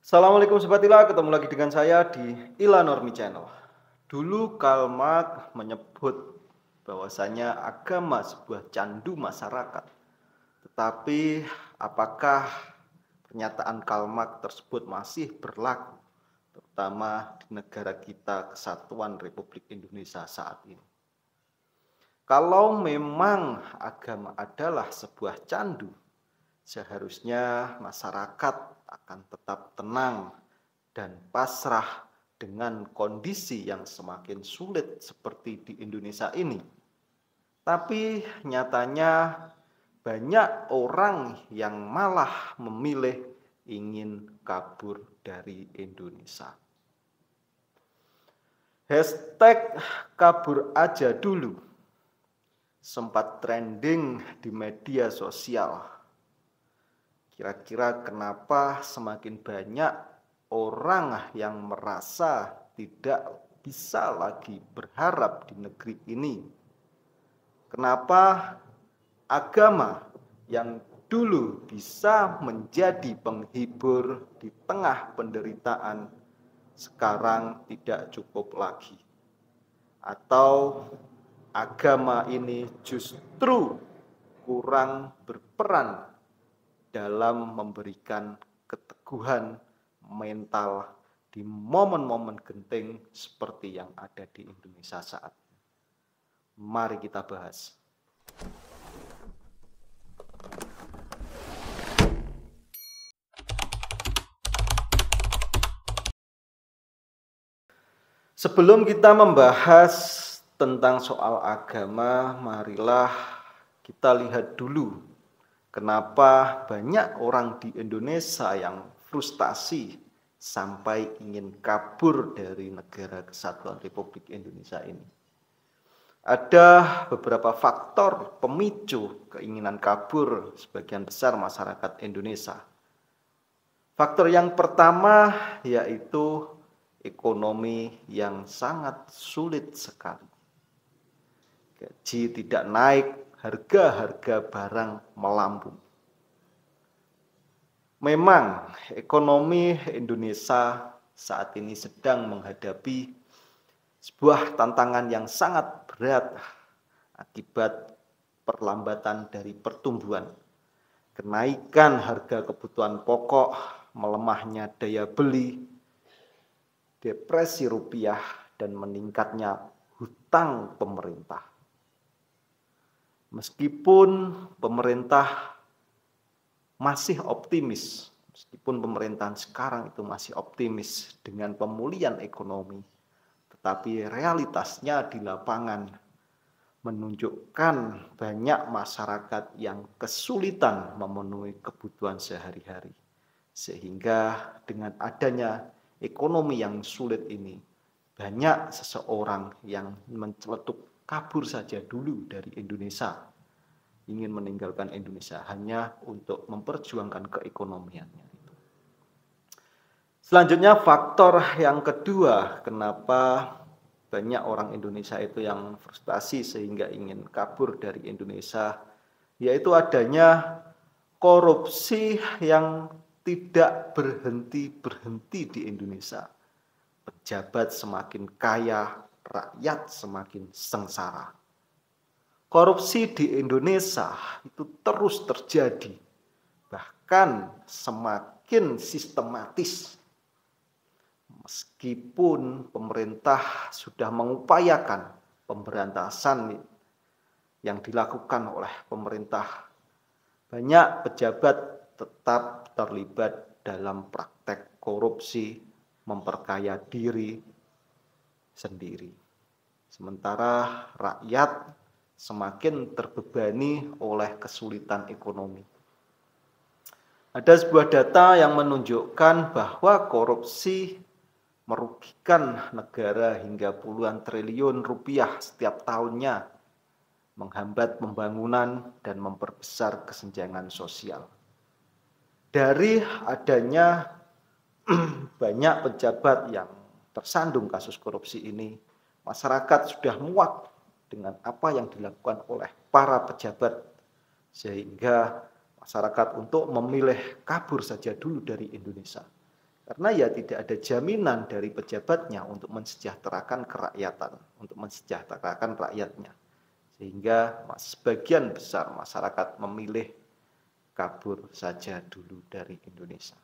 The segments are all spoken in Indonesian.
Assalamualaikum Sobat Ila, ketemu lagi dengan saya di Ila Normi Channel. Dulu Karl Marx menyebut bahwasanya agama sebuah candu masyarakat. Tetapi apakah pernyataan Karl Marx tersebut masih berlaku, terutama di negara kita Kesatuan Republik Indonesia saat ini? Kalau memang agama adalah sebuah candu, seharusnya masyarakat akan tetap tenang dan pasrah dengan kondisi yang semakin sulit seperti di Indonesia ini. Tapi nyatanya banyak orang yang malah memilih ingin kabur dari Indonesia. Hashtag kabur aja dulu sempat trending di media sosial. Kira-kira kenapa semakin banyak orang yang merasa tidak bisa lagi berharap di negeri ini? Kenapa agama yang dulu bisa menjadi penghibur di tengah penderitaan sekarang tidak cukup lagi? Atau agama ini justru kurang berperan dalam memberikan keteguhan mental di momen-momen genting seperti yang ada di Indonesia saat ini. Mari kita bahas. Sebelum kita membahas tentang soal agama, marilah kita lihat dulu kenapa banyak orang di Indonesia yang frustasi sampai ingin kabur dari negara Kesatuan Republik Indonesia ini. Ada beberapa faktor pemicu keinginan kabur sebagian besar masyarakat Indonesia. Faktor yang pertama yaitu ekonomi yang sangat sulit sekali. Gaji tidak naik, harga-harga barang melambung. Memang ekonomi Indonesia saat ini sedang menghadapi sebuah tantangan yang sangat berat akibat perlambatan dari pertumbuhan, kenaikan harga kebutuhan pokok, melemahnya daya beli, depresi rupiah, dan meningkatnya hutang pemerintah. Meskipun pemerintah masih optimis, meskipun pemerintahan sekarang itu masih optimis dengan pemulihan ekonomi, tetapi realitasnya di lapangan menunjukkan banyak masyarakat yang kesulitan memenuhi kebutuhan sehari-hari. Sehingga dengan adanya ekonomi yang sulit ini, banyak seseorang yang menceletuk kabur saja dulu dari Indonesia, ingin meninggalkan Indonesia hanya untuk memperjuangkan keekonomiannya. Selanjutnya faktor yang kedua, kenapa banyak orang Indonesia itu yang frustasi sehingga ingin kabur dari Indonesia, yaitu adanya korupsi yang tidak berhenti-berhenti di Indonesia. Pejabat semakin kaya, rakyat semakin sengsara. Korupsi di Indonesia itu terus terjadi, bahkan semakin sistematis. Meskipun pemerintah sudah mengupayakan pemberantasan yang dilakukan oleh pemerintah, banyak pejabat tetap terlibat dalam praktek korupsi, memperkaya diri sendiri. Sementara rakyat semakin terbebani oleh kesulitan ekonomi. Ada sebuah data yang menunjukkan bahwa korupsi merugikan negara hingga puluhan triliun rupiah setiap tahunnya, menghambat pembangunan dan memperbesar kesenjangan sosial. Dari adanya banyak pejabat yang tersandung kasus korupsi ini, masyarakat sudah muak dengan apa yang dilakukan oleh para pejabat, sehingga masyarakat untuk memilih kabur saja dulu dari Indonesia. Karena ya tidak ada jaminan dari pejabatnya untuk mensejahterakan kerakyatan, untuk mensejahterakan rakyatnya. Sehingga sebagian besar masyarakat memilih kabur saja dulu dari Indonesia.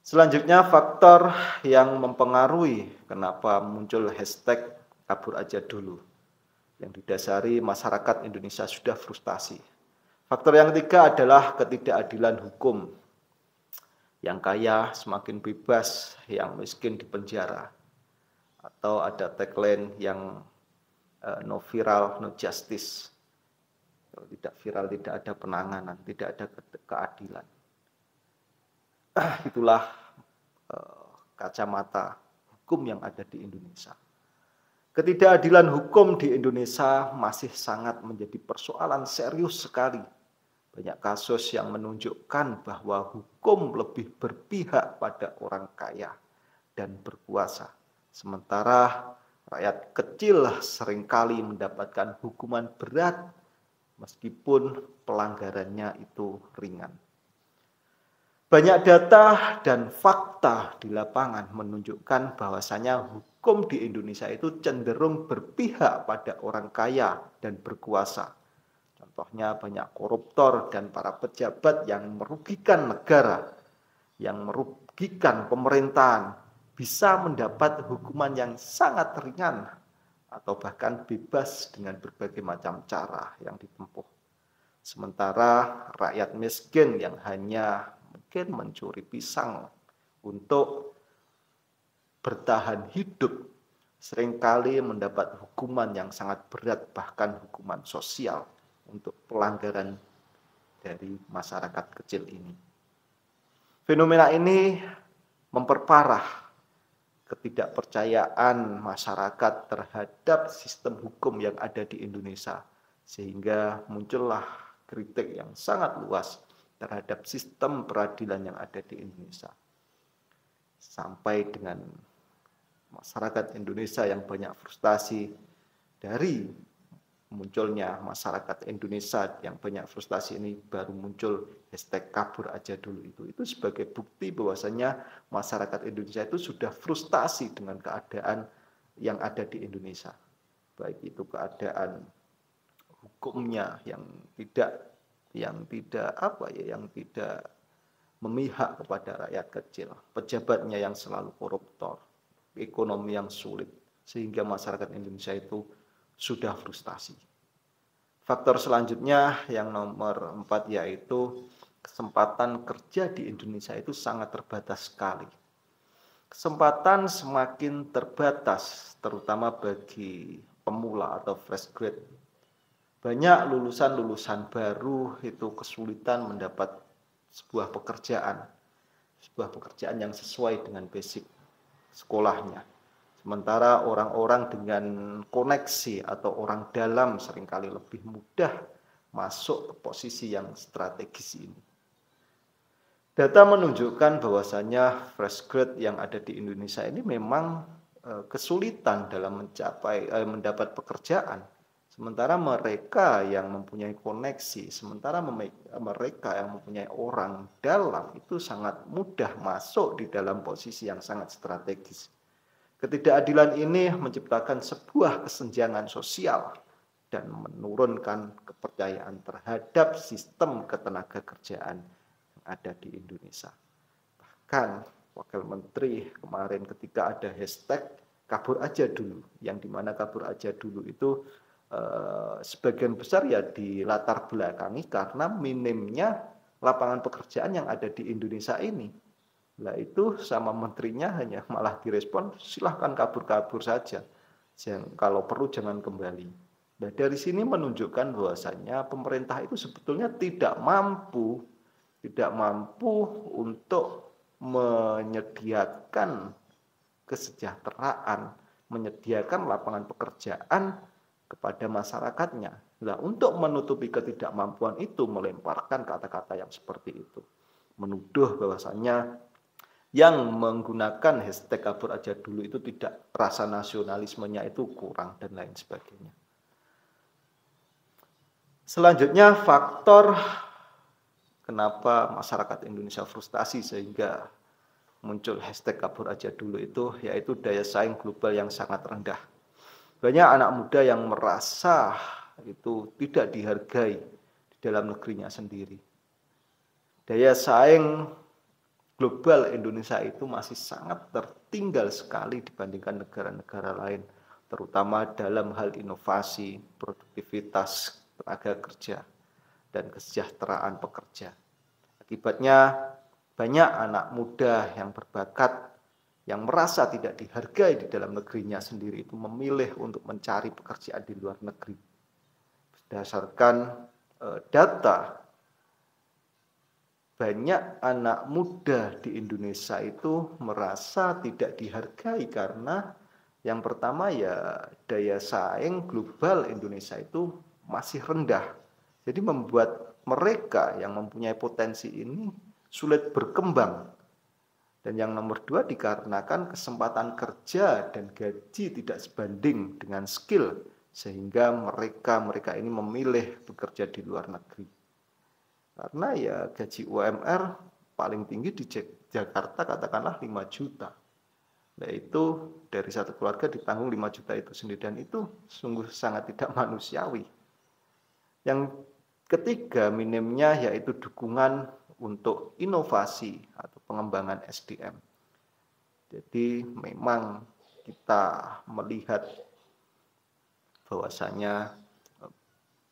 Selanjutnya faktor yang mempengaruhi kenapa muncul hashtag kabur aja dulu, yang didasari masyarakat Indonesia sudah frustasi. Faktor yang ketiga adalah ketidakadilan hukum. Yang kaya semakin bebas, yang miskin dipenjara. Atau ada tagline yang no viral, no justice. Kalau tidak viral, tidak ada penanganan, tidak ada keadilan. Itulah kacamata hukum yang ada di Indonesia. Ketidakadilan hukum di Indonesia masih sangat menjadi persoalan serius sekali. Banyak kasus yang menunjukkan bahwa hukum lebih berpihak pada orang kaya dan berkuasa. Sementara rakyat kecil seringkali mendapatkan hukuman berat meskipun pelanggarannya itu ringan. Banyak data dan fakta di lapangan menunjukkan bahwasanya hukum di Indonesia itu cenderung berpihak pada orang kaya dan berkuasa. Contohnya banyak koruptor dan para pejabat yang merugikan negara, yang merugikan pemerintahan, bisa mendapat hukuman yang sangat ringan atau bahkan bebas dengan berbagai macam cara yang ditempuh. Sementara rakyat miskin yang hanya mungkin mencuri pisang untuk bertahan hidup seringkali mendapat hukuman yang sangat berat, bahkan hukuman sosial untuk pelanggaran dari masyarakat kecil ini. Fenomena ini memperparah ketidakpercayaan masyarakat terhadap sistem hukum yang ada di Indonesia, sehingga muncullah kritik yang sangat luas terhadap sistem peradilan yang ada di Indonesia. Sampai dengan masyarakat Indonesia yang banyak frustasi dari munculnya masyarakat Indonesia yang banyak frustasi ini, baru muncul hashtag kabur aja dulu itu sebagai bukti bahwasanya masyarakat Indonesia itu sudah frustasi dengan keadaan yang ada di Indonesia, baik itu keadaan hukumnya yang tidak memihak kepada rakyat kecil, pejabatnya yang selalu koruptor, ekonomi yang sulit, sehingga masyarakat Indonesia itu sudah frustasi. Faktor selanjutnya yang nomor 4 yaitu kesempatan kerja di Indonesia itu sangat terbatas sekali. Kesempatan semakin terbatas terutama bagi pemula atau fresh grade. Banyak lulusan-lulusan baru itu kesulitan mendapat sebuah pekerjaan yang sesuai dengan basic sekolahnya. Sementara orang-orang dengan koneksi atau orang dalam seringkali lebih mudah masuk ke posisi yang strategis ini. Data menunjukkan bahwasanya fresh grade yang ada di Indonesia ini memang kesulitan dalam mendapat pekerjaan. Sementara mereka yang mempunyai koneksi, sementara mereka yang mempunyai orang dalam itu sangat mudah masuk di dalam posisi yang sangat strategis. Ketidakadilan ini menciptakan sebuah kesenjangan sosial dan menurunkan kepercayaan terhadap sistem ketenagakerjaan yang ada di Indonesia. Bahkan Wakil Menteri kemarin ketika ada hashtag kabur aja dulu, yang dimana kabur aja dulu itu sebagian besar ya dilatar belakangi karena minimnya lapangan pekerjaan yang ada di Indonesia ini. Nah itu sama menterinya hanya malah direspon silahkan kabur-kabur saja, kalau perlu jangan kembali. Nah dari sini menunjukkan bahwasanya pemerintah itu sebetulnya tidak mampu untuk menyediakan kesejahteraan, menyediakan lapangan pekerjaan kepada masyarakatnya. Nah, untuk menutupi ketidakmampuan itu melemparkan kata-kata yang seperti itu. Menuduh bahwasanya yang menggunakan hashtag kabur aja dulu itu tidak, rasa nasionalismenya itu kurang dan lain sebagainya. Selanjutnya faktor kenapa masyarakat Indonesia frustasi sehingga muncul hashtag kabur aja dulu itu, yaitu daya saing global yang sangat rendah. Banyak anak muda yang merasa itu tidak dihargai di dalam negerinya sendiri. Daya saing global Indonesia itu masih sangat tertinggal sekali dibandingkan negara-negara lain, terutama dalam hal inovasi, produktivitas tenaga kerja, dan kesejahteraan pekerja. Akibatnya banyak anak muda yang berbakat yang merasa tidak dihargai di dalam negerinya sendiri itu memilih untuk mencari pekerjaan di luar negeri. Berdasarkan data, banyak anak muda di Indonesia itu merasa tidak dihargai karena yang pertama ya daya saing global Indonesia itu masih rendah. Jadi membuat mereka yang mempunyai potensi ini sulit berkembang. Dan yang nomor dua dikarenakan kesempatan kerja dan gaji tidak sebanding dengan skill sehingga mereka ini memilih bekerja di luar negeri. Karena ya gaji UMR paling tinggi di Jakarta katakanlah 5 juta. Yaitu dari satu keluarga ditanggung 5 juta itu sendiri, dan itu sungguh sangat tidak manusiawi. Yang ketiga minimnya yaitu dukungan untuk inovasi atau pengembangan SDM. Jadi memang kita melihat bahwasanya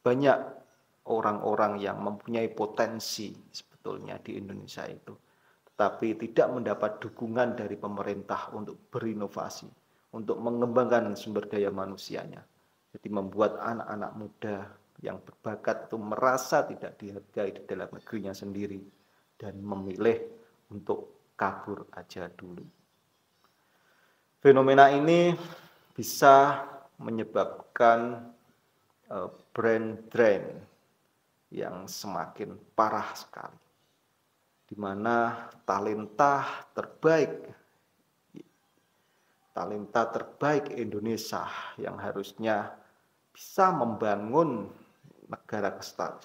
banyak orang-orang yang mempunyai potensi sebetulnya di Indonesia itu, tetapi tidak mendapat dukungan dari pemerintah untuk berinovasi, untuk mengembangkan sumber daya manusianya. Jadi membuat anak-anak muda yang berbakat itu merasa tidak dihargai di dalam negerinya sendiri dan memilih untuk kabur aja dulu. Fenomena ini bisa menyebabkan brain drain yang semakin parah sekali, di mana talenta terbaik Indonesia yang harusnya bisa membangun negara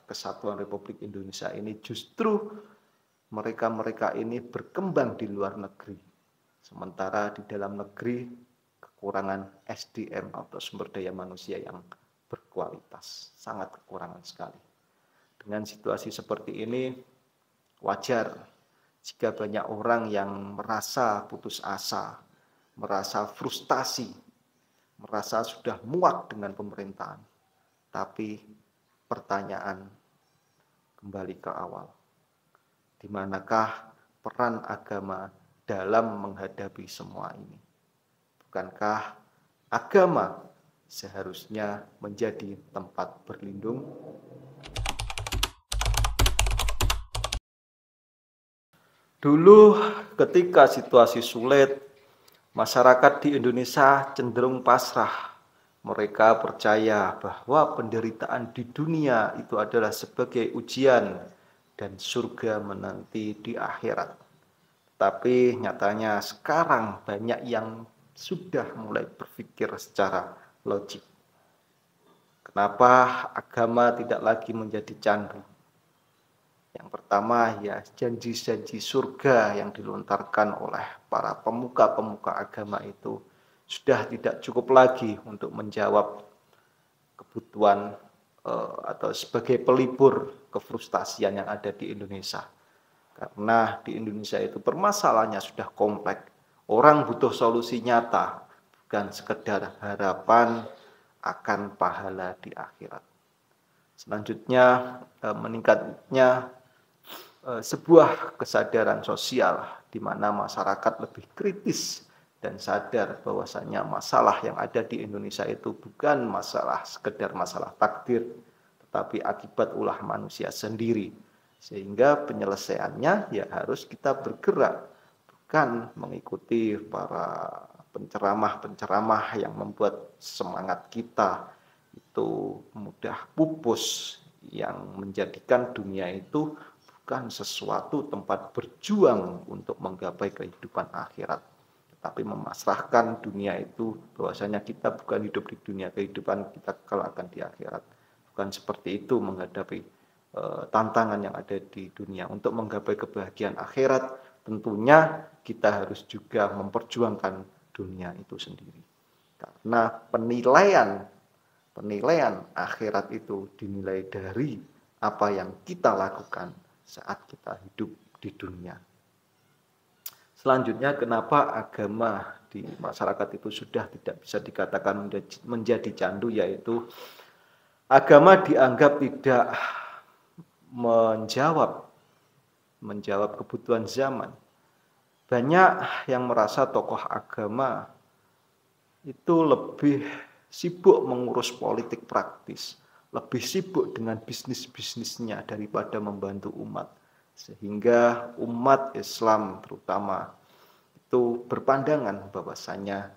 kesatuan Republik Indonesia ini justru mereka ini berkembang di luar negeri, sementara di dalam negeri kekurangan SDM atau sumber daya manusia yang berkualitas, sangat kekurangan sekali. Dengan situasi seperti ini, wajar jika banyak orang yang merasa putus asa, merasa frustasi, merasa sudah muak dengan pemerintahan. Tapi pertanyaan kembali ke awal, di manakah peran agama dalam menghadapi semua ini? Bukankah agama seharusnya menjadi tempat berlindung? Dulu ketika situasi sulit, masyarakat di Indonesia cenderung pasrah. Mereka percaya bahwa penderitaan di dunia itu adalah sebagai ujian dan surga menanti di akhirat. Tapi nyatanya sekarang banyak yang sudah mulai berpikir secara logik. Kenapa agama tidak lagi menjadi candu? Yang pertama ya janji-janji surga yang dilontarkan oleh para pemuka-pemuka agama itu sudah tidak cukup lagi untuk menjawab kebutuhan atau sebagai pelipur kefrustasian yang ada di Indonesia. Karena di Indonesia itu permasalahannya sudah kompleks. Orang butuh solusi nyata, bukan sekedar harapan akan pahala di akhirat. Selanjutnya meningkatnya sebuah kesadaran sosial di mana masyarakat lebih kritis dan sadar bahwasanya masalah yang ada di Indonesia itu bukan sekedar masalah takdir, tetapi akibat ulah manusia sendiri. Sehingga penyelesaiannya ya harus kita bergerak, bukan mengikuti para penceramah-penceramah yang membuat semangat kita itu mudah pupus, yang menjadikan dunia itu bukan sesuatu tempat berjuang untuk menggapai kehidupan akhirat, tetapi memasrahkan dunia itu bahwasanya kita bukan hidup di dunia, kehidupan kita kelak akan di akhirat. Bukan seperti itu menghadapi tantangan yang ada di dunia. Untuk menggapai kebahagiaan akhirat, tentunya kita harus juga memperjuangkan dunia itu sendiri. Karena penilaian akhirat itu dinilai dari apa yang kita lakukan saat kita hidup di dunia. Selanjutnya, kenapa agama di masyarakat itu sudah tidak bisa dikatakan menjadi candu, yaitu agama dianggap tidak menjawab kebutuhan zaman. Banyak yang merasa tokoh agama itu lebih sibuk mengurus politik praktis, lebih sibuk dengan bisnis-bisnisnya daripada membantu umat. Sehingga umat Islam terutama itu berpandangan bahwasanya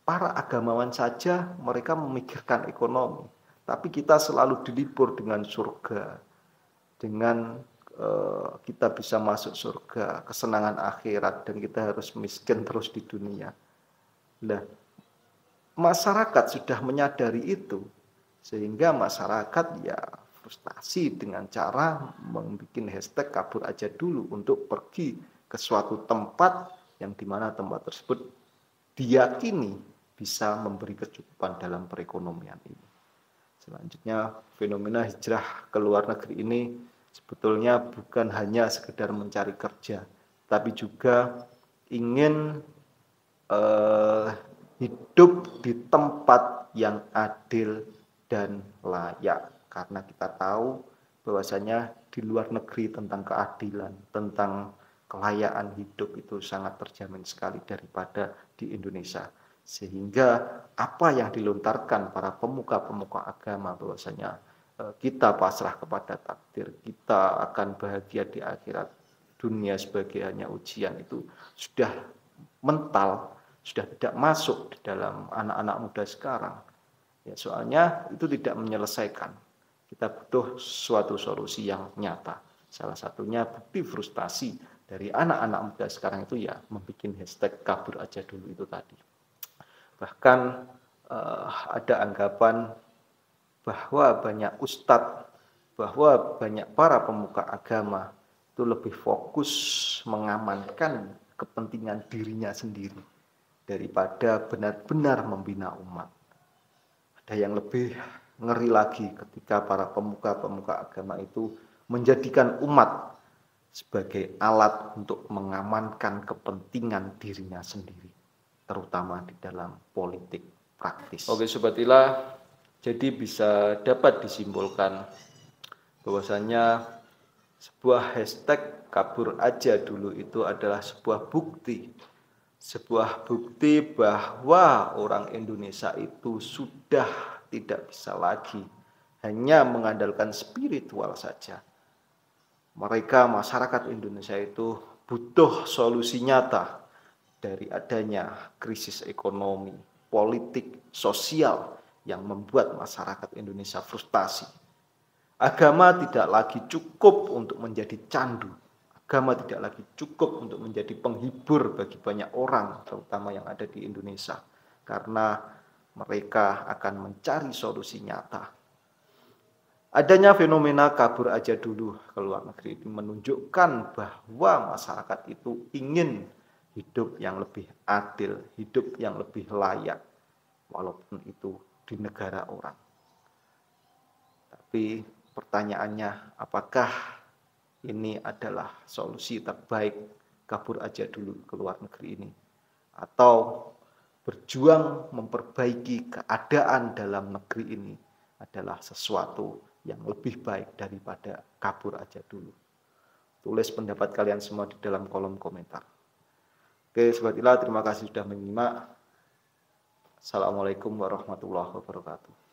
para agamawan saja mereka memikirkan ekonomi, tapi kita selalu dilibur dengan surga, dengan kita bisa masuk surga, kesenangan akhirat, dan kita harus miskin terus di dunia. Nah, masyarakat sudah menyadari itu, sehingga masyarakat ya frustasi dengan cara membuat hashtag kabur aja dulu untuk pergi ke suatu tempat yang dimana tempat tersebut diyakini bisa memberi kecukupan dalam perekonomian ini. Selanjutnya, fenomena hijrah ke luar negeri ini sebetulnya bukan hanya sekedar mencari kerja, tapi juga ingin hidup di tempat yang adil dan layak. Karena kita tahu bahwasanya di luar negeri tentang keadilan, tentang kelayaan hidup itu sangat terjamin sekali daripada di Indonesia. Sehingga apa yang dilontarkan para pemuka-pemuka agama bahwasanya kita pasrah kepada takdir, kita akan bahagia di akhirat, dunia sebagai hanya ujian, itu sudah mental, sudah tidak masuk di dalam anak-anak muda sekarang. Ya, soalnya itu tidak menyelesaikan. Kita butuh suatu solusi yang nyata. Salah satunya bukti frustasi dari anak-anak muda sekarang itu ya membuat hashtag kabur aja dulu itu tadi. Bahkan ada anggapan bahwa banyak ustadz, bahwa banyak para pemuka agama itu lebih fokus mengamankan kepentingan dirinya sendiri daripada benar-benar membina umat. Ada yang lebih ngeri lagi ketika para pemuka-pemuka agama itu menjadikan umat sebagai alat untuk mengamankan kepentingan dirinya sendiri, terutama di dalam politik praktis. Oke Sobat Ila, jadi bisa dapat disimpulkan bahwasanya sebuah hashtag kabur aja dulu itu adalah sebuah bukti bahwa orang Indonesia itu sudah tidak bisa lagi hanya mengandalkan spiritual saja. Masyarakat Indonesia itu butuh solusi nyata dari adanya krisis ekonomi, politik, sosial yang membuat masyarakat Indonesia frustasi. Agama tidak lagi cukup untuk menjadi candu. Agama tidak lagi cukup untuk menjadi penghibur bagi banyak orang, terutama yang ada di Indonesia. Karena mereka akan mencari solusi nyata. Adanya fenomena kabur aja dulu ke luar negeri ini menunjukkan bahwa masyarakat itu ingin hidup yang lebih adil, hidup yang lebih layak, walaupun itu di negara orang. Tapi pertanyaannya, apakah ini adalah solusi terbaik kabur aja dulu ke luar negeri ini? Atau berjuang memperbaiki keadaan dalam negeri ini adalah sesuatu yang lebih baik daripada kabur aja dulu? Tulis pendapat kalian semua di dalam kolom komentar. Oke Sobat Ila, terima kasih sudah menyimak. Assalamualaikum warahmatullahi wabarakatuh.